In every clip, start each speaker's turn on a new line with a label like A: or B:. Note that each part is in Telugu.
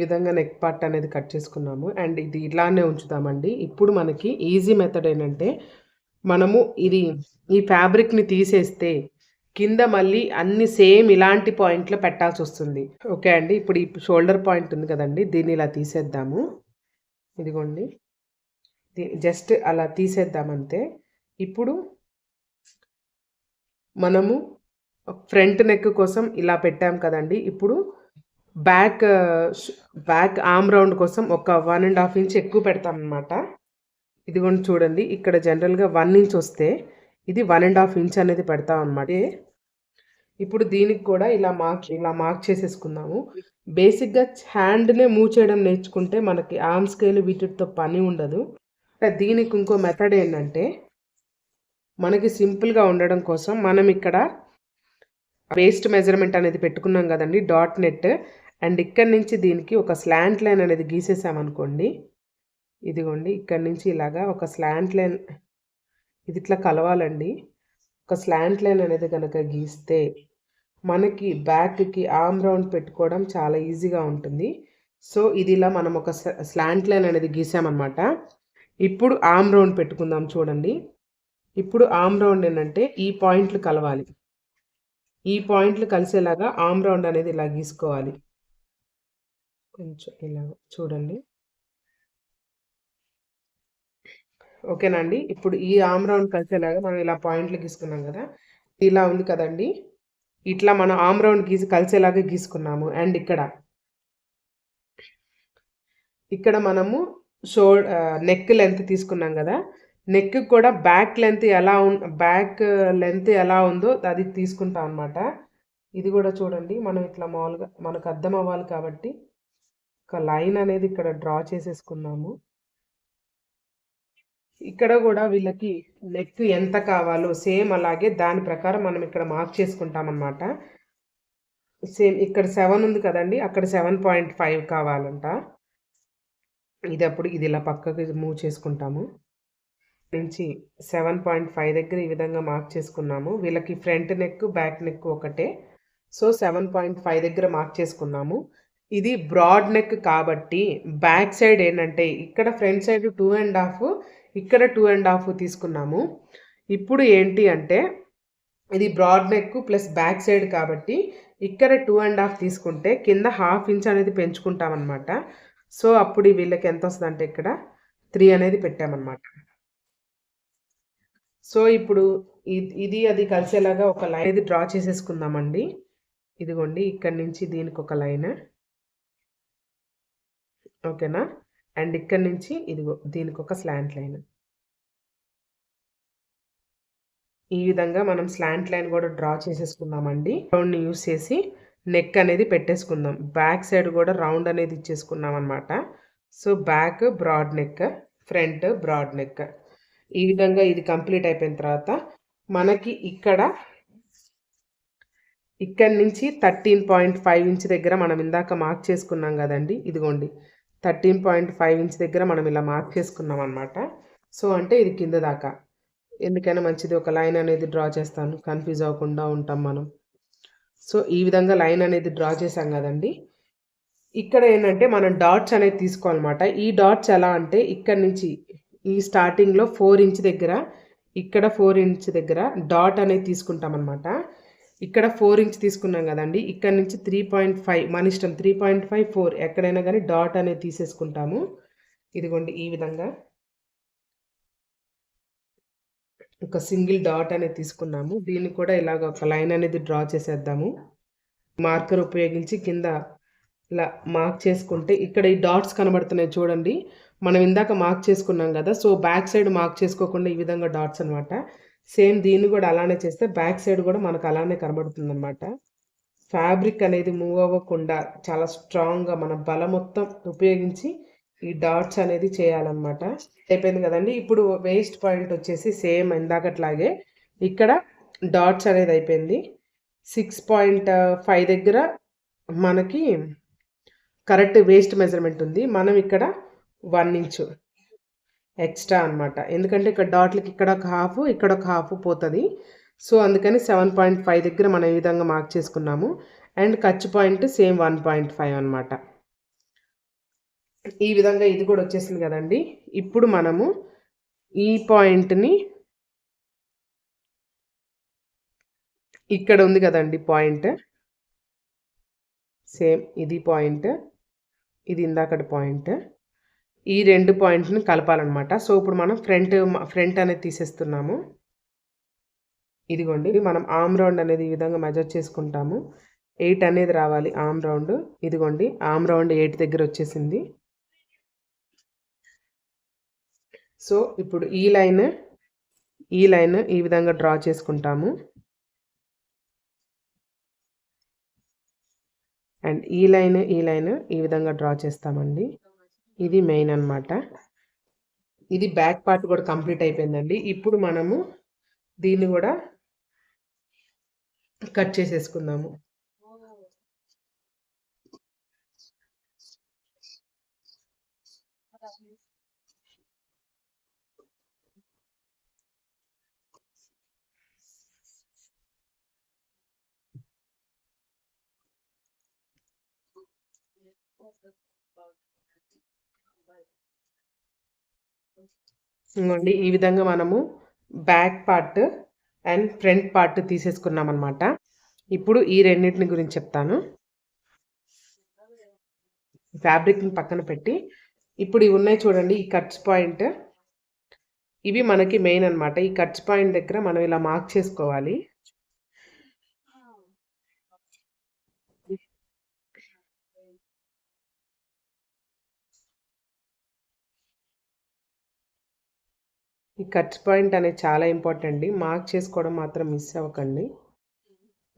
A: విధంగా నెక్ పార్ట్ అనేది కట్ చేసుకున్నాము. అండ్ ఇది ఇలానే ఉంచుతామండి. ఇప్పుడు మనకి ఈజీ మెథడ్ ఏంటంటే మనము ఈ ఫ్యాబ్రిక్‌ని తీసేస్తే కింద మళ్ళీ అన్ని సేమ్ ఇలాంటి పాయింట్‌లో పెట్టాల్సొస్తుంది. ఓకే అండి. ఇప్పుడు ఈ షోల్డర్ పాయింట్ ఉంది కదండీ! దీన్ని ఇలా తీసేద్దాము. ఇదిగోండి. జస్ట్ అలా తీసేద్దాం అంతే. ఇప్పుడు మనము ఫ్రంట్ నెక్ కోసం ఇలా పెట్టాం కదండీ! ఇప్పుడు బ్యాక్ బ్యాక్ ఆర్మ్ రౌండ్ కోసం ఒక 1½ ఇంచ్ ఎక్కువ పెడతామనమాట. ఇదిగోండి చూడండి. ఇక్కడ జనరల్‌గా 1 ఇంచ్ వస్తే ఇది 1½ ఇంచ్ అనేది పెడతామనమాట. ఇప్పుడు దీనికి కూడా ఇలా మార్క్ చేసేసుకుందాము. బేసిక్‌గా హ్యాండ్‌నే మూవ్ చేయడం నేర్చుకుంటే మనకి ఆర్మ్ స్కేల్ వీటితో పని ఉండదు. దీనికి ఇంకో మెథడ్ ఏంటంటే మనకి సింపుల్‌గా ఉండడం కోసం మనం ఇక్కడ వేస్ట్ మెజర్‌మెంట్ అనేది పెట్టుకున్నాం కదండీ! Dot net. అండ్ ఇక్కడి నుంచి దీనికి ఒక స్లాంట్ లైన్ అనేది గీసేసామనుకోండి. ఇదిగోండి ఇక్కడి నుంచి ఇలాగా ఒక స్లాంట్ లైన్ ఇది ఇట్లా కలవాలండి. ఒక స్లాంట్ లైన్ అనేది కనుక గీస్తే మనకి బ్యాక్‌కి ఆర్మ్ రౌండ్ పెట్టుకోవడం చాలా ఈజీగా ఉంటుంది. సో ఇది ఇలా మనం ఒక స్లాంట్ లైన్ అనేది గీసామన్నమాట. ఇప్పుడు ఆర్మ్ రౌండ్ పెట్టుకుందాం చూడండి. ఇప్పుడు ఆర్మ్ రౌండ్ ఏంటంటే ఈ పాయింట్లు కలవాలి. ఈ పాయింట్లు కలిసేలాగా ఆర్మ్ రౌండ్ అనేది ఇలా గీసుకోవాలి. కొంచెం ఇలా చూడండి. ఓకేనా అండి. ఇప్పుడు ఈ ఆర్మ్ రౌండ్ కలిసేలాగా మనం ఇలా పాయింట్లు గీసుకున్నాం కదా! ఇలా ఉంది కదండీ! ఇట్లా మనం ఆర్మ్ రౌండ్ కలిసేలాగా గీసుకున్నాము. అండ్ ఇక్కడ మనము నెక్ లెంత్ తీసుకున్నాం కదా! నెక్ కూడా బ్యాక్ లెంత్ ఎలా ఉందో అది తీసుకుంటాం అన్నమాట. ఇది కూడా చూడండి. మనం ఇట్లా మామూలుగా మనకు అర్థం అవ్వాలి కాబట్టి ఒక లైన్ అనేది ఇక్కడ డ్రా చేసేసుకున్నాము. ఇక్కడ కూడా వీళ్ళకి నెక్ ఎంత కావాలో సేమ్ అలాగే దాని ప్రకారం మనం ఇక్కడ మార్క్ చేసుకుంటాం అన్నమాట. సేమ్ ఇక్కడ 7 ఉంది కదండీ! అక్కడ 7.5 కావాలంట. ఇది ఇలా పక్కకి మూవ్ చేసుకుంటాము. నుంచి 7.5 దగ్గర ఈ విధంగా మార్క్ చేసుకున్నాము. వీళ్ళకి ఫ్రంట్ నెక్, బ్యాక్ నెక్ ఒకటే. సో 7.5 దగ్గర మార్క్ చేసుకున్నాము. ఇది బ్రాడ్ నెక్ కాబట్టి బ్యాక్ సైడ్ ఏంటంటే ఇక్కడ ఫ్రంట్ సైడ్ 2½ ఇక్కడ 2½ తీసుకున్నాము. ఇప్పుడు ఏంటి అంటే ఇది broad neck plus back side కాబట్టి ఇక్కడ 2½ తీసుకుంటే కింద 1/2 ఇంచ్ అనేది పెంచుకుంటామన్నమాట. సో అప్పుడు వీళ్ళకి ఎంత వస్తుందంటే ఇక్కడ 3 అనేది పెట్టామన్నమాట. సో ఇప్పుడు అది కలిసేలాగా ఒక లైన్ అనేది డ్రా చేసేసుకుందామండి. ఇదిగోండి ఇక్కడి నుంచి దీనికి ఒక లైన్. ఓకేనా? అండ్ ఇక్కడి నుంచి ఇదిగో దీనికి ఒక స్లాంట్ లైన్. ఈ విధంగా మనం స్లాంట్ లైన్ కూడా డ్రా చేసేసుకుందామండి. రౌండ్ని యూస్ చేసి నెక్ అనేది పెట్టేసుకుందాం. బ్యాక్ సైడ్ కూడా రౌండ్ అనేది ఇచ్చేసుకున్నాం అనమాట. So back broad neck, front broad neck. ఈ విధంగా ఇది కంప్లీట్ అయిపోయిన తర్వాత మనకి ఇక్కడి నుంచి 13.5 ఇంచ్ దగ్గర మనం ఇందాక మార్క్ చేసుకున్నాం కదండి. ఇదిగోండి 13.5 ఇంచ్ దగ్గర మనం ఇలా మార్క్ చేసుకున్నాం అనమాట. సో అంటే ఇది కింద దాకా. ఎందుకైనా మంచిది ఒక లైన్ అనేది డ్రా చేస్తాను. కన్ఫ్యూజ్ అవ్వకుండా ఉంటాం మనం. సో ఈ విధంగా లైన్ అనేది డ్రా చేసాం కదండి. ఇక్కడ ఏంటంటే మనం డాట్స్ అనేది తీసుకోవాలన్నమాట. ఈ డాట్స్ ఎలా అంటే ఇక్కడ నుంచి ఈ స్టార్టింగ్లో 4 ఇంచ్ దగ్గర ఇక్కడ 4 ఇంచ్ దగ్గర డాట్ అనేది తీసుకుంటాం అనమాట. ఇక్కడ 4 ఇంచ్ తీసుకున్నాం కదండి. ఇక్కడ నుంచి 3.5 మన ఇష్టం 3.5 4 ఎక్కడైనా కానీ డాట్ అనేది తీసేసుకుంటాము. ఇదిగోండి ఈ విధంగా ఒక సింగిల్ డాట్ అనేది తీసుకున్నాము. దీన్ని కూడా ఇలాగ ఒక లైన్ అనేది డ్రా చేసేద్దాము. మార్కర్ ఉపయోగించి కింద ఇలా మార్క్ చేసుకుంటే ఇక్కడ ఈ డాట్స్ కనబడుతున్నాయి చూడండి. మనం ఇందాక మార్క్ చేసుకున్నాం కదా. సో బ్యాక్ సైడ్ మార్క్ చేసుకోకుండా ఈ విధంగా డాట్స్ అనమాట. సేమ్ దీన్ని కూడా అలానే చేస్తే బ్యాక్ సైడ్ కూడా మనకు అలానే కనబడుతుంది అనమాట. ఫ్యాబ్రిక్ అనేది మూవ్ అవ్వకుండా చాలా స్ట్రాంగ్గా మన బలం మొత్తం ఉపయోగించి ఈ డాట్స్ అనేది చేయాలన్నమాట. అయిపోయింది కదండి. ఇప్పుడు వేస్ట్ పాయింట్ వచ్చేసి సేమ్ ఇందాకట్లాగే ఇక్కడ డాట్స్ అనేది అయిపోయింది. 6.5 దగ్గర మనకి కరెక్ట్ వేస్ట్ మెజర్మెంట్ ఉంది. మనం ఇక్కడ 1 ఇంచు ఎక్స్ట్రా అనమాట. ఎందుకంటే ఇక్కడ డాట్లకి ఇక్కడ ఒక హాఫ్ ఇక్కడ ఒక హాఫ్ పోతుంది. సో అందుకని 7.5 దగ్గర మనం ఈ విధంగా మార్క్ చేసుకున్నాము. అండ్ ఖర్చు పాయింట్ సేమ్ 1.5 అనమాట. ఈ విధంగా ఇది కూడా వచ్చేసింది కదండి. ఇప్పుడు మనము ఈ పాయింట్‌ని ఇక్కడ ఉంది కదండి పాయింట్. సేమ్ ఇది పాయింట్. ఇది ఇందాకటి పాయింట్. ఈ 2 పాయింట్స్‌ని కలపాలనమాట. సో, ఇప్పుడు మనం ఫ్రంట్ అనేది తీసేస్తున్నాము. ఇదిగోండి మనం ఆర్మ్ రౌండ్ అనేది ఈ విధంగా మెజర్ చేసుకుంటాము. 8 అనేది రావాలి ఆర్మ్ రౌండ్. ఇదిగోండి ఆర్మ్ రౌండ్ 8 దగ్గర వచ్చేసింది. సో, ఇప్పుడు ఈ లైన్ ఈ విధంగా డ్రా చేసుకుంటాము. అండ్ ఈ లైన్ ఈ విధంగా డ్రా చేస్తామండి. ఇది మెయిన్ అన్నమాట. ఇది బ్యాక్ పార్ట్ కూడా కంప్లీట్ అయిపోయిందండి. ఇప్పుడు మనము దీన్ని కూడా కట్ చేసేసుకుందాము. ఇంకోండి ఈ విధంగా మనము back part and front part తీసేసుకున్నాం అనమాట. ఇప్పుడు ఈ రెండింటిని గురించి చెప్తాను. ఫ్యాబ్రిక్ని పక్కన పెట్టి ఇప్పుడు ఇవి ఉన్నాయి చూడండి, ఈ కట్స్ పాయింట్ ఇవి మనకి మెయిన్ అనమాట. ఈ కట్స్ పాయింట్ దగ్గర మనం ఇలా మార్క్ చేసుకోవాలి. ఈ కట్స్ పాయింట్ అనేది చాలా ఇంపార్టెంట్ అండి. మార్క్ చేసుకోవడం మాత్రం మిస్ అవ్వకండి.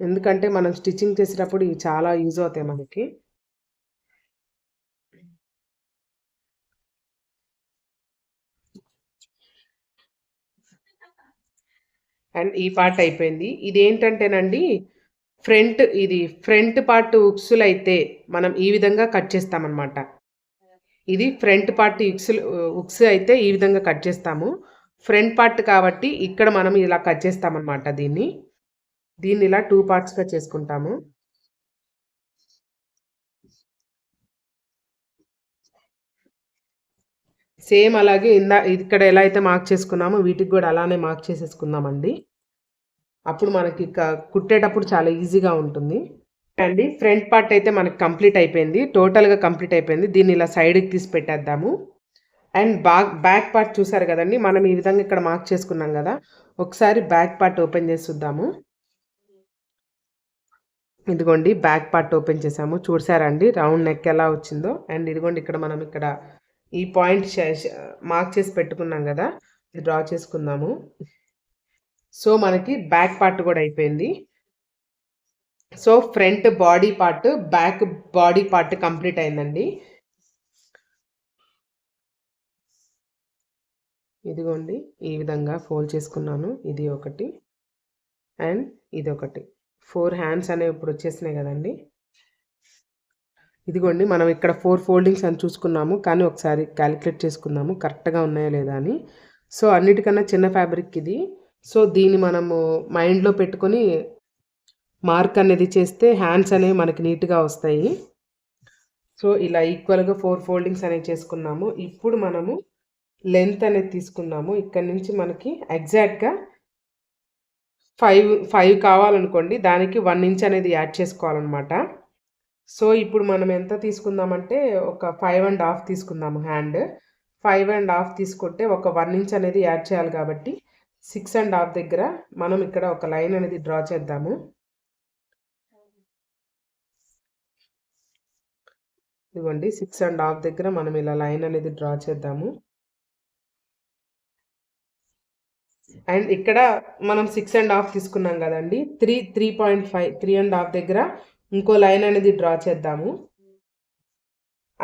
A: ఎందుకంటే మనం స్టిచ్చింగ్ చేసేటప్పుడు ఇవి చాలా యూజ్ అవుతాయి మనకి. అండ్ ఈ పార్ట్ అయిపోయింది. ఇది ఏంటంటేనండి ఫ్రంట్ పార్ట్ ఉక్సులు అయితే మనం ఈ విధంగా కట్ చేస్తామన్నమాట. ఇది ఫ్రంట్ పార్ట్ ఉక్స్ అయితే ఈ విధంగా కట్ చేస్తాము. ఫ్రంట్ పార్ట్ కాబట్టి ఇక్కడ మనం ఇలా కట్ చేస్తామన్నమాట. దీన్ని ఇలా 2 పార్ట్స్గా చేసుకుంటాము. సేమ్ అలాగే ఇక్కడ ఎలా అయితే మార్క్ చేసుకున్నామో వీటికి కూడా అలానే మార్క్ చేసేసుకుందామండి. అప్పుడు మనకి కుట్టేటప్పుడు చాలా ఈజీగా ఉంటుంది అండి. ఫ్రంట్ పార్ట్ అయితే మనకి కంప్లీట్ అయిపోయింది, టోటల్గా కంప్లీట్ అయిపోయింది. దీన్ని ఇలా సైడ్కి తీసి పెట్టేద్దాము. అండ్ బ్యాక్ పార్ట్ చూసారు కదండి, మనం ఈ విధంగా ఇక్కడ మార్క్ చేసుకున్నాం కదా. ఒకసారి బ్యాక్ పార్ట్ ఓపెన్ చేసి చూద్దాము. ఇదిగోండి బ్యాక్ పార్ట్ ఓపెన్ చేసాము. చూసారండి రౌండ్ నెక్ ఎలా వచ్చిందో. అండ్ ఇదిగోండి ఇక్కడ మనం ఈ పాయింట్ మార్క్ చేసి పెట్టుకున్నాం కదా, ఇది డ్రా చేసుకుందాము. సో మనకి బ్యాక్ పార్ట్ కూడా అయిపోయింది. So front body part, back body part complete అయిందండి. ఇదిగోండి ఈ విధంగా ఫోల్డ్ చేసుకున్నాను. ఇది ఒకటి అండ్ ఇది ఒకటి. 4 హ్యాండ్స్ అనేవి ఇప్పుడు వచ్చేసినాయి కదండి. ఇదిగోండి మనం ఇక్కడ 4 ఫోల్డింగ్స్ అని చూసుకున్నాము, కానీ ఒకసారి క్యాలిక్యులేట్ చేసుకుందాము కరెక్ట్గా ఉన్నాయా లేదా అని. సో అన్నిటికన్నా చిన్న ఫ్యాబ్రిక్ ఇది. సో దీన్ని మనము మైండ్లో పెట్టుకొని మార్క్ అనేది చేస్తే హ్యాండ్స్ అనేవి మనకి నీట్గా వస్తాయి. సో ఇలా ఈక్వల్గా 4 ఫోల్డింగ్స్ అనేవి చేసుకున్నాము. ఇప్పుడు మనము లెంత్ అనేది తీసుకున్నాము. ఇక్కడ నుంచి మనకి ఎగ్జాక్ట్గా 5 కావాలనుకోండి, దానికి 1 ఇంచ్ అనేది యాడ్ చేసుకోవాలన్నమాట. సో ఇప్పుడు మనం ఎంత తీసుకుందామంటే ఒక 5.5 తీసుకుందాము హ్యాండ్. 5.5 తీసుకుంటే ఒక 1 ఇంచ్ అనేది యాడ్ చేయాలి కాబట్టి 6.5 దగ్గర మనం ఇక్కడ ఒక లైన్ అనేది డ్రా చేద్దాము. ఇదిగోండి 6.5 దగ్గర మనం ఇలా లైన్ అనేది డ్రా చేద్దాము. అండ్ ఇక్కడ మనం 6.5 తీసుకున్నాం కదండి, 3.5 3.5 దగ్గర ఇంకో లైన్ అనేది డ్రా చేద్దాము.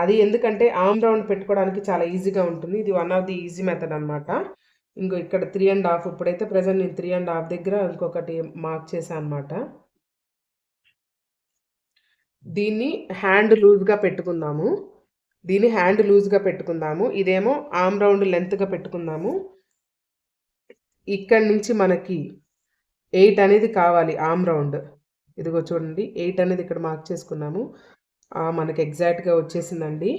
A: అది ఎందుకంటే ఆర్మ్ రౌండ్ పెట్టుకోవడానికి చాలా ఈజీగా ఉంటుంది. ఇది one of the easy method అనమాట. ఇంకో ఇక్కడ 3.5, ఇప్పుడైతే ప్రజెంట్ నేను 3.5 దగ్గర ఇంకొకటి మార్క్ చేశాను అనమాట. దీన్ని హ్యాండ్ లూజ్గా పెట్టుకుందాము. ఇదేమో ఆర్మ్ రౌండ్ లెంత్గా పెట్టుకుందాము. ఇక్కడి నుంచి మనకి 8 అనేది కావాలి ఆర్మ్ రౌండ్. ఇదిగో చూడండి 8 అనేది ఇక్కడ మార్క్ చేసుకున్నాము. మనకి ఎగ్జాక్ట్గా వచ్చేసిందండి.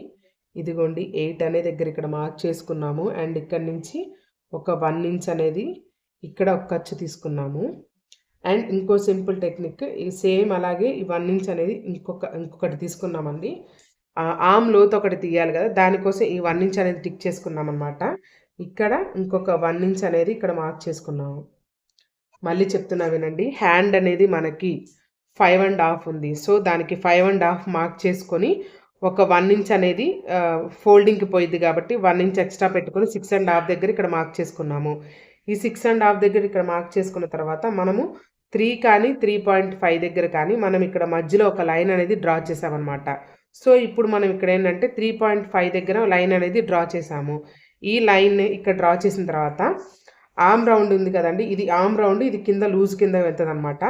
A: ఇదిగోండి 8 అనే దగ్గర ఇక్కడ మార్క్ చేసుకున్నాము. అండ్ ఇక్కడ నుంచి ఒక 1 ఇంచ్ అనేది ఇక్కడ ఒక ఖర్చు తీసుకున్నాము. అండ్ ఇంకో సింపుల్ టెక్నిక్ ఈ సేమ్ అలాగే ఈ 1 ఇంచ్ అనేది ఇంకొకటి తీసుకున్నామండి. ఆర్మ్ లోతు ఒకటి తీయాలి కదా, దానికోసం ఈ 1 ఇంచ్ అనేది టిక్ చేసుకున్నాం అనమాట. ఇక్కడ ఇంకొక 1 ఇంచ్ అనేది ఇక్కడ మార్క్ చేసుకున్నాము. మళ్ళీ చెప్తున్నా వినండి, హ్యాండ్ అనేది మనకి 5.5 ఉంది. సో దానికి 5.5 మార్క్ చేసుకొని ఒక 1 ఇంచ్ అనేది ఫోల్డింగ్కి పోయిద్ది కాబట్టి 1 ఇంచ్ ఎక్స్ట్రా పెట్టుకొని 6.5 దగ్గర ఇక్కడ మార్క్ చేసుకున్నాము. ఈ 6.5 దగ్గర ఇక్కడ మార్క్ చేసుకున్న తర్వాత మనము 3 కానీ 3.5 దగ్గర కానీ మనం ఇక్కడ మధ్యలో ఒక లైన్ అనేది డ్రా చేసామన్నమాట. సో ఇప్పుడు మనం ఇక్కడ ఏంటంటే 3.5 దగ్గర లైన్ అనేది డ్రా చేసాము. ఈ లైన్ ఇక్కడ డ్రా చేసిన తర్వాత ఆర్మ్ రౌండ్ ఉంది కదండి, ఇది ఆర్మ్ రౌండ్, ఇది కింద లూజ్ కింద వెళ్తుంది అనమాట.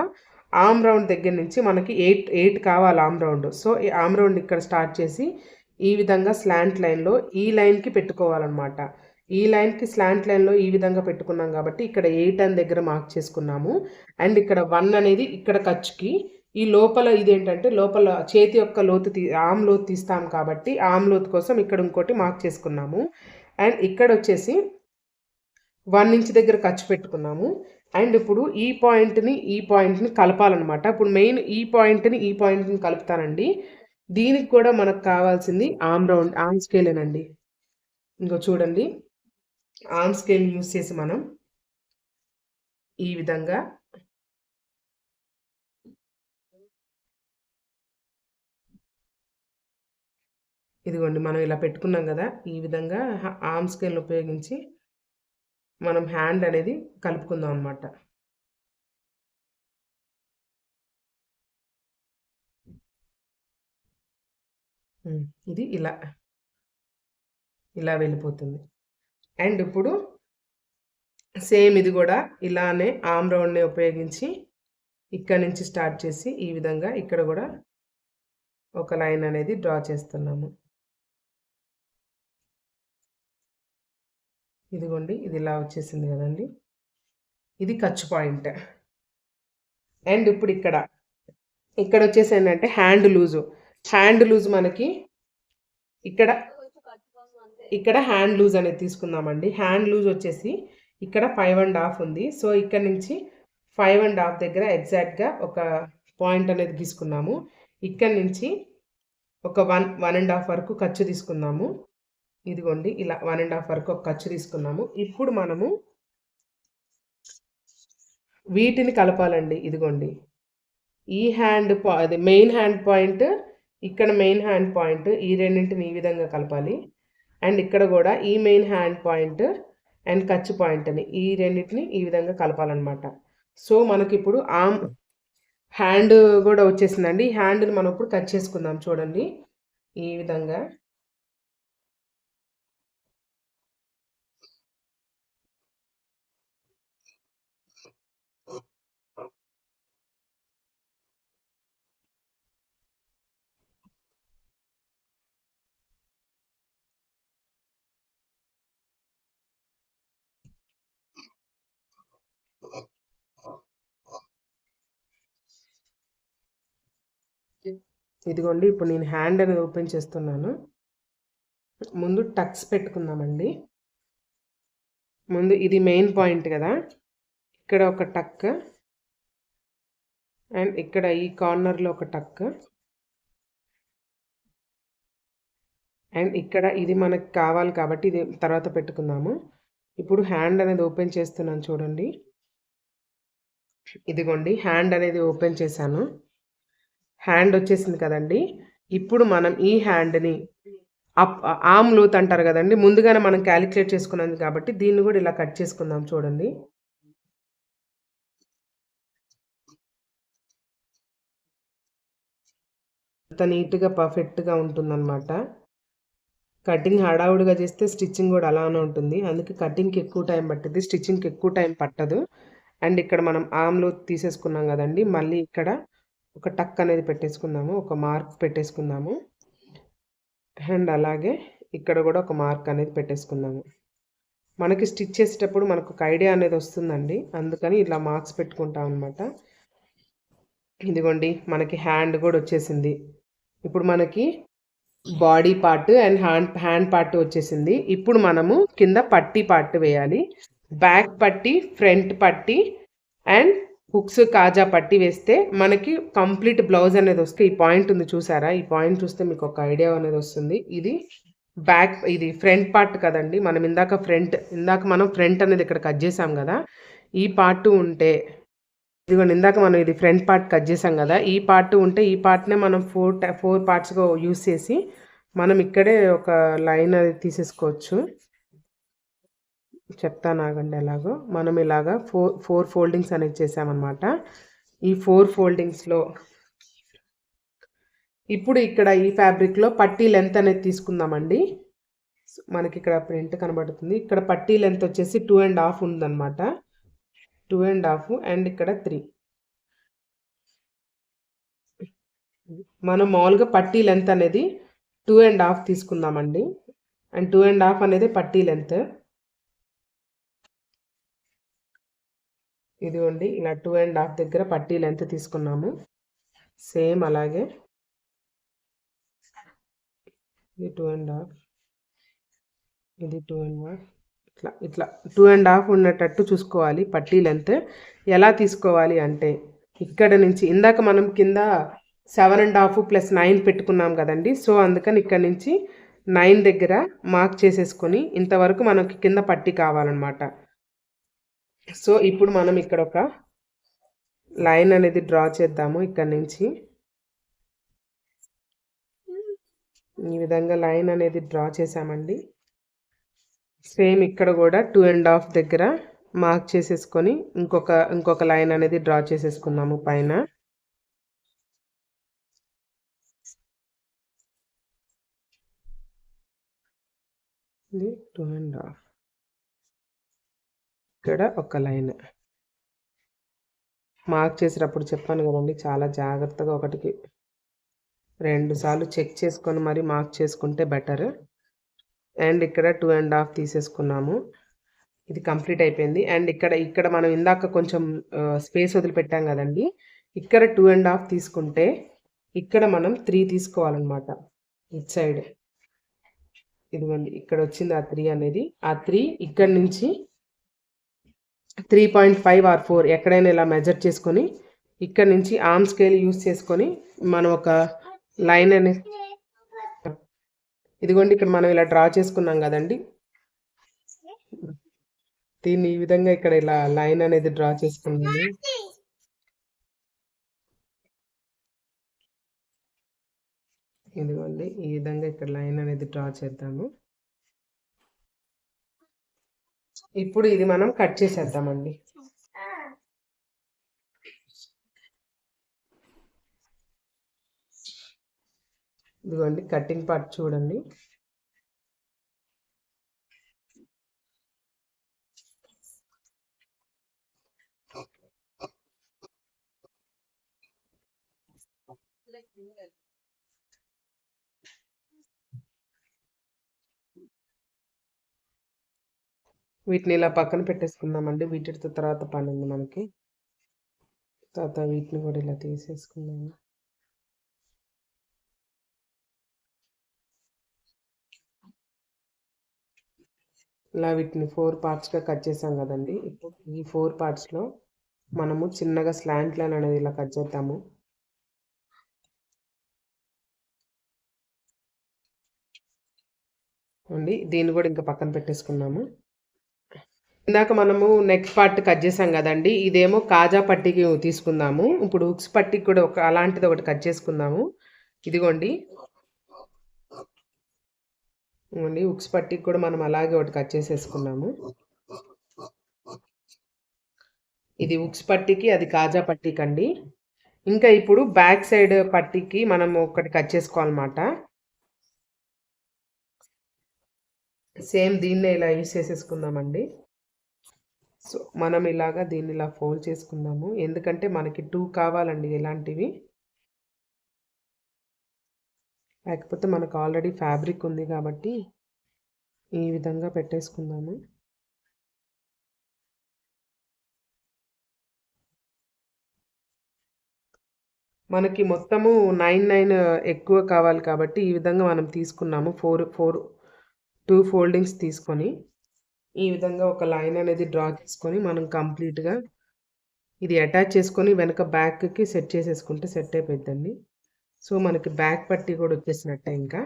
A: ఆర్మ్ రౌండ్ దగ్గర నుంచి మనకి 8 కావాలి ఆర్మ్ రౌండ్. సో ఈ ఆర్మ్ రౌండ్ ఇక్కడ స్టార్ట్ చేసి ఈ విధంగా స్లాంట్ లైన్లో ఈ లైన్కి పెట్టుకోవాలన్నమాట. ఈ లైన్కి స్లాంట్ లైన్లో ఈ విధంగా పెట్టుకున్నాం కాబట్టి ఇక్కడ 8 అని దగ్గర మార్క్ చేసుకున్నాము. అండ్ ఇక్కడ 1 అనేది ఇక్కడ ఖర్చుకి, ఈ లోపల ఇదేంటంటే లోపల చేతి యొక్క లోతు ఆర్మ్ లోతు తీస్తాం కాబట్టి ఆర్మ్ లోతు కోసం ఇక్కడ ఇంకోటి మార్క్ చేసుకున్నాము. అండ్ ఇక్కడ వచ్చేసి 1 ఇంచ్ దగ్గర ఖర్చు పెట్టుకున్నాము. అండ్ ఇప్పుడు ఈ పాయింట్ని కలపాలన్నమాట. ఇప్పుడు మెయిన్ ఈ పాయింట్ని కలుపుతానండి. దీనికి కూడా మనకు కావాల్సింది ఆర్మ్ స్కేలేనండి. ఇంకో చూడండి, ఆర్మ్ స్కేల్ యూస్ చేసి మనం ఈ విధంగా ఇదిగోండి మనం ఇలా పెట్టుకున్నాం కదా, ఈ విధంగా ఆర్మ్ స్కేల్ ఉపయోగించి మనం హ్యాండ్ అనేది కలుపుకుందాం అన్నమాట. ఇది ఇలా వెళ్ళిపోతుంది. అండ్ ఇప్పుడు సేమ్ ఇది కూడా ఇలానే ఆర్మ్ రౌండ్ని ఉపయోగించి ఇక్కడ నుంచి స్టార్ట్ చేసి ఈ విధంగా ఇక్కడ కూడా ఒక లైన్ అనేది డ్రా చేస్తున్నాము. ఇదిగోండి ఇది ఇలా వచ్చేసింది కదండి, ఇది ఖర్చు పాయింట్. అండ్ ఇప్పుడు ఇక్కడ వచ్చేసి ఏంటంటే హ్యాండ్ లూజ్ మనకి ఇక్కడ హ్యాండ్ లూజ్ అనేది తీసుకుందామండి. హ్యాండ్ లూజ్ వచ్చేసి ఇక్కడ 5.5 ఉంది. సో ఇక్కడ నుంచి 5.5 దగ్గర ఎగ్జాక్ట్గా ఒక పాయింట్ అనేది తీసుకున్నాము. ఇక్కడ నుంచి ఒక 1.5 వరకు ఖర్చు తీసుకున్నాము. ఇదిగోండి ఇలా 1.5 వరకు ఒక ఖర్చు తీసుకున్నాము. ఇప్పుడు మనము వీటిని కలపాలండి. ఇదిగోండి ఈ అది మెయిన్ హ్యాండ్ పాయింట్, ఇక్కడ మెయిన్ హ్యాండ్ పాయింట్, ఈ రెండింటిని ఈ విధంగా కలపాలి. అండ్ ఇక్కడ కూడా ఈ మెయిన్ హ్యాండ్ పాయింట్ అండ్ ఖర్చు పాయింట్ని ఈ రెండింటిని ఈ విధంగా కలపాలన్నమాట. సో మనకి ఇప్పుడు హ్యాండ్ కూడా వచ్చేసిందండి. ఈ హ్యాండ్ని మనం ఇప్పుడు కట్ చేసుకుందాం. చూడండి ఈ విధంగా ఇదిగోండి ఇప్పుడు నేను హ్యాండ్ అనేది ఓపెన్ చేస్తున్నాను. ముందు టక్స్ పెట్టుకుందామండి. ముందు ఇది మెయిన్ పాయింట్ కదా, ఇక్కడ ఒక టక్ అండ్ ఇక్కడ ఈ కార్నర్లో ఒక టక్ అండ్ ఇక్కడ ఇది మనకు కావాలి కాబట్టి ఇది తర్వాత పెట్టుకుందాము. ఇప్పుడు హ్యాండ్ అనేది ఓపెన్ చేస్తున్నాను. చూడండి ఇదిగోండి హ్యాండ్ అనేది ఓపెన్ చేశాను. హ్యాండ్ వచ్చేసింది కదండి. ఇప్పుడు మనం ఈ హ్యాండ్ని ఆర్మ్ లూత్ అంటారు కదండి, ముందుగానే మనం క్యాలిక్యులేట్ చేసుకున్నాం కాబట్టి దీన్ని కూడా ఇలా కట్ చేసుకుందాం. చూడండి అంత నీట్గా పర్ఫెక్ట్గా ఉంటుందన్నమాట. కటింగ్ హడావుడిగా చేస్తే స్టిచ్చింగ్ కూడా అలానే ఉంటుంది. అందుకే కటింగ్కి ఎక్కువ టైం పట్టింది, స్టిచ్చింగ్కి ఎక్కువ టైం పట్టదు. అండ్ ఇక్కడ మనం ఆర్మ్ లూత్ తీసేసుకున్నాం కదండి, మళ్ళీ ఇక్కడ ఒక టక్ అనేది పెట్టేసుకుందాము, ఒక మార్క్ పెట్టేసుకుందాము. అండ్ అలాగే ఇక్కడ కూడా ఒక మార్క్ అనేది పెట్టేసుకుందాము. మనకి స్టిచ్ చేసేటప్పుడు మనకు ఒక ఐడియా అనేది వస్తుందండి, అందుకని ఇలా మార్క్స్ పెట్టుకుంటాం అనమాట. ఇదిగోండి మనకి హ్యాండ్ కూడా వచ్చేసింది. ఇప్పుడు మనకి body part and hand part వచ్చేసింది. ఇప్పుడు మనము కింద పట్టీ పార్ట్ వేయాలి. బ్యాక్ పట్టీ, ఫ్రంట్ పట్టీ అండ్ హుక్స్ కాజా పట్టీ వేస్తే మనకి కంప్లీట్ బ్లౌజ్ అనేది వస్తే ఈ పాయింట్ ఉంది చూసారా? ఈ పాయింట్ చూస్తే మీకు ఒక ఐడియా అనేది వస్తుంది. ఇది బ్యాక్, ఇది ఫ్రంట్ పార్ట్ కదండి. మనం ఇందాక మనం ఫ్రంట్ అనేది ఇక్కడ కట్ చేసాం కదా. ఈ పార్ట్ ఉంటే ఇదిగోండి, ఇందాక మనం ఇది ఫ్రంట్ పార్ట్ కట్ చేసాం కదా. ఈ పార్ట్ ఉంటే ఈ పార్ట్నే మనం ఫోర్ పార్ట్స్గా యూస్ చేసి మనం ఇక్కడే ఒక లైన్ అది తీసేసుకోవచ్చు. చెప్తాను ఆగండి ఎలాగో. మనం ఇలాగా ఫోర్ ఫోల్డింగ్స్ అనేది చేసామన్నమాట. ఈ 4 ఫోల్డింగ్స్లో ఇప్పుడు ఇక్కడ ఈ ఫ్యాబ్రిక్లో పట్టీ లెంత్ అనేది తీసుకుందామండి. మనకి ఇక్కడ ప్రింట్ కనబడుతుంది. ఇక్కడ పట్టీ లెంత్ వచ్చేసి 2.5 ఉందన్నమాట. 2.5 అండ్ ఇక్కడ 3. మనం మామూలుగా పట్టీ లెంత్ అనేది 2.5 తీసుకుందామండి. అండ్ 2.5 అనేది పట్టీ లెంత్. ఇదిగోండి ఇలా 2.5 దగ్గర పట్టీ లెంత్ తీసుకున్నాము. సేమ్ అలాగే ఇది 2.5, ఇది 2.5, ఇట్లా 2.5 ఉన్నట్టు చూసుకోవాలి. పట్టీ లెంత్ ఎలా తీసుకోవాలి అంటే ఇక్కడ నుంచి ఇందాక మనం కింద 7.5 + 9 పెట్టుకున్నాం కదండి. సో అందుకని ఇక్కడ నుంచి 9 దగ్గర మార్క్ చేసేసుకొని ఇంతవరకు మనకి కింద పట్టీ కావాలన్నమాట. సో ఇప్పుడు మనం ఇక్కడ ఒక లైన్ అనేది డ్రా చేద్దాము. ఇక్కడ నుంచి ఈ విధంగా లైన్ అనేది డ్రా చేసామండి. సేమ్ ఇక్కడ కూడా 2.5 దగ్గర మార్క్ చేసేసుకొని ఇంకొక లైన్ అనేది డ్రా చేసేసుకున్నాము పైన. ఇది 2.5. ఇక్కడ ఒక లైన్ మార్క్ చేసేటప్పుడు చెప్పాను కదండి, చాలా జాగ్రత్తగా 1కి 2 సార్లు చెక్ చేసుకొని మరి మార్క్ చేసుకుంటే బెటర్. అండ్ ఇక్కడ 2.5 తీసేసుకున్నాము. ఇది కంప్లీట్ అయిపోయింది. అండ్ ఇక్కడ మనం ఇందాక కొంచెం స్పేస్ వదిలిపెట్టాం కదండి. ఇక్కడ 2.5 తీసుకుంటే ఇక్కడ మనం 3 తీసుకోవాలన్నమాట. ఇట్ సైడ్ ఇదిగోండి ఇక్కడ వచ్చింది ఆ 3 అనేది. ఆ 3 ఇక్కడ నుంచి 3.5 or 4 ఎక్కడైనా ఇలా మెజర్ చేసుకొని ఇక్కడ నుంచి ఆర్మ్ స్కేల్ యూస్ చేసుకొని మనం ఒక లైన్ అనేది ఇదిగోండి ఇక్కడ మనం ఇలా డ్రా చేసుకున్నాం కదండి. దీన్ని ఈ విధంగా ఇక్కడ ఇలా లైన్ అనేది డ్రా చేసుకున్నాము. ఇదిగోండి ఈ విధంగా ఇక్కడ లైన్ అనేది డ్రా చేద్దాము. ఇప్పుడు ఇది మనం కట్ చేసేద్దామండి. ఇదిగోండి కటింగ్ పార్ట్ చూడండి. వీటిని ఇలా పక్కన పెట్టేసుకుందామండి. వీటితో తర్వాత పని ఉంది మనకి. తర్వాత వీటిని కూడా ఇలా తీసేసుకున్నాము. ఇలా వీటిని 4 పార్ట్స్గా కట్ చేసాం కదండి. ఇప్పుడు ఈ 4 పార్ట్స్లో మనము చిన్నగా స్లాంట్ లైన్ అనేది ఇలా కట్ చేద్దాము. అండి దీన్ని కూడా ఇంకా పక్కన పెట్టేసుకున్నాము. ఇందాక మనము నెక్ పార్ట్ కట్ చేసాం కదండి. ఇదేమో కాజా పట్టీకి తీసుకుందాము. ఇప్పుడు హుక్స్ పట్టీకి కూడా అలాంటిది ఒకటి కట్ చేసుకుందాము. ఇదిగోండి హుక్స్ పట్టీకి కూడా మనం అలాగే ఒకటి కట్ చేసేసుకున్నాము. ఇది హుక్స్ పట్టీకి, అది కాజా పట్టీకి అండి. ఇంకా ఇప్పుడు బ్యాక్ సైడ్ పట్టీకి మనం ఒకటి కట్ చేసుకోవాలన్నమాట. సేమ్ దీన్నే ఇలా యూస్ చేసేసుకుందామండి. సో మనం ఇలాగా దీన్ని ఇలా ఫోల్డ్ చేసుకుందాము. ఎందుకంటే మనకి 2 కావాలండి ఇలాంటివి. లేకపోతే మనకు ఆల్రెడీ ఫ్యాబ్రిక్ ఉంది కాబట్టి ఈ విధంగా పెట్టేసుకుందాము. మనకి మొత్తము 9 ఎక్కువ కావాలి కాబట్టి ఈ విధంగా మనం తీసుకున్నాము. 2 ఫోల్డింగ్స్ తీసుకొని ఈ విధంగా ఒక లైన్ అనేది డ్రా చేసుకొని మనం కంప్లీట్‌గా ఇది అటాచ్ చేసుకొని వెనక బ్యాక్‌కి సెట్ చేసేసుకుంటే సెట్ అయిపోద్దండి. సో, మనకి బ్యాక్ పట్టీ కూడా వచ్చేసినట్టే ఇంకా.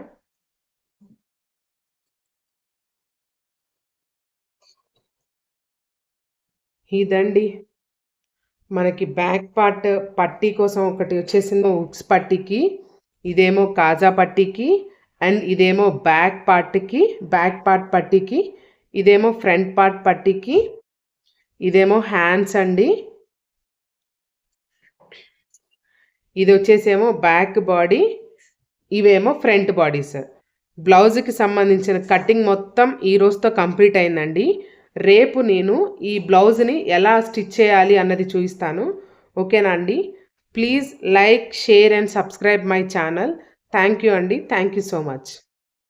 A: ఇదండి. మనకి బ్యాక్ పార్ట్ పట్టీ కోసం ఒకటి వచ్చేసింది హుక్స్ పట్టీకి. ఇదేమో కాజా పట్టీకి అండ్ ఇదేమో బ్యాక్ పార్ట్ పట్టీకి. ఇదేమో ఫ్రంట్ పార్ట్ పట్టీకి. ఇదేమో హ్యాండ్స్ అండి. ఇది వచ్చేసేమో బ్యాక్ బాడీ. ఇవేమో ఫ్రంట్ బాడీస్. బ్లౌజ్కి సంబంధించిన కటింగ్ మొత్తం ఈ రోజుతో కంప్లీట్ అయిందండి. రేపు నేను ఈ బ్లౌజ్ని ఎలా స్టిచ్ చేయాలి అన్నది చూపిస్తాను. ఓకేనా అండి? Please like, share and subscribe my channel. Thank you అండి. Thank you so much.